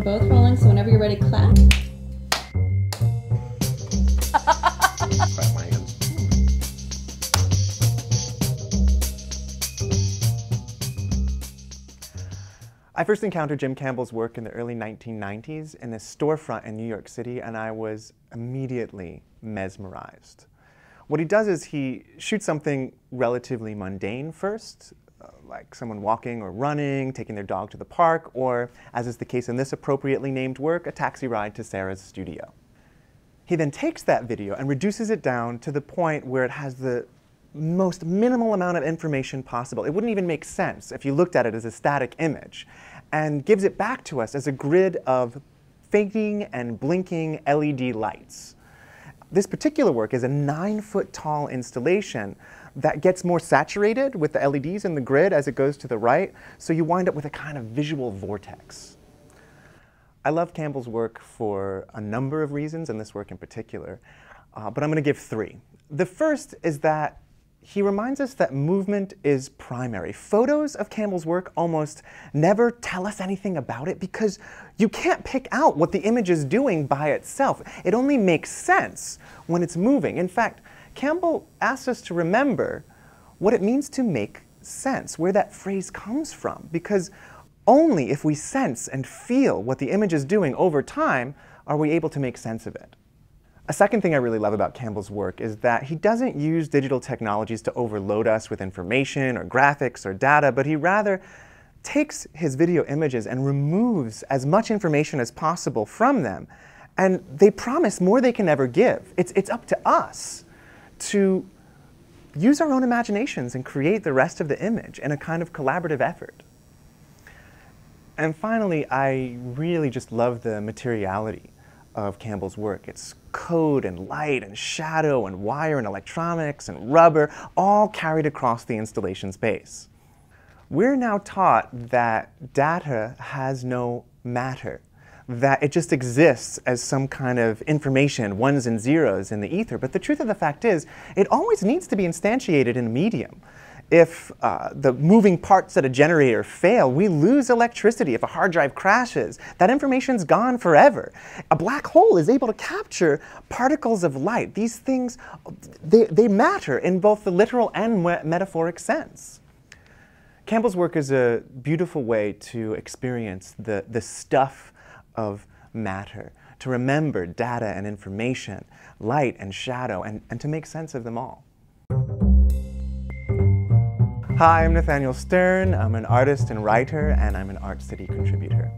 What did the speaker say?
both rolling, so whenever you're ready, clap. Clap my hands. I first encountered Jim Campbell's work in the early 1990s in a storefront in New York City, and I was immediately mesmerized. What he does is he shoots something relatively mundane first, like someone walking or running, taking their dog to the park, or, as is the case in this appropriately named work, a taxi ride to Sarah's studio. He then takes that video and reduces it down to the point where it has the most minimal amount of information possible. It wouldn't even make sense if you looked at it as a static image, and gives it back to us as a grid of fading and blinking LED lights. This particular work is a 9-foot-tall installation that gets more saturated with the LEDs in the grid as it goes to the right, so you wind up with a kind of visual vortex. I love Campbell's work for a number of reasons, and this work in particular, but I'm going to give 3. The first is that he reminds us that movement is primary. Photos of Campbell's work almost never tell us anything about it because you can't pick out what the image is doing by itself. It only makes sense when it's moving. In fact, Campbell asks us to remember what it means to make sense, where that phrase comes from, because only if we sense and feel what the image is doing over time are we able to make sense of it. A second thing I really love about Campbell's work is that he doesn't use digital technologies to overload us with information or graphics or data, but he rather takes his video images and removes as much information as possible from them. And they promise more they can ever give. It's up to us to use our own imaginations and create the rest of the image in a kind of collaborative effort. And finally, I really just love the materiality of Campbell's work. It's code and light and shadow and wire and electronics and rubber, all carried across the installation space. We're now taught that data has no matter, that it just exists as some kind of information, ones and zeros in the ether. But the truth of the fact is, it always needs to be instantiated in a medium. If the moving parts at a generator fail, we lose electricity. If a hard drive crashes, that information's gone forever. A black hole is able to capture particles of light. These things, they matter in both the literal and metaphoric sense. Campbell's work is a beautiful way to experience the stuff of matter, to remember data and information, light and shadow, and to make sense of them all. Hi, I'm Nathaniel Stern. I'm an artist and writer, and I'm an Art City contributor.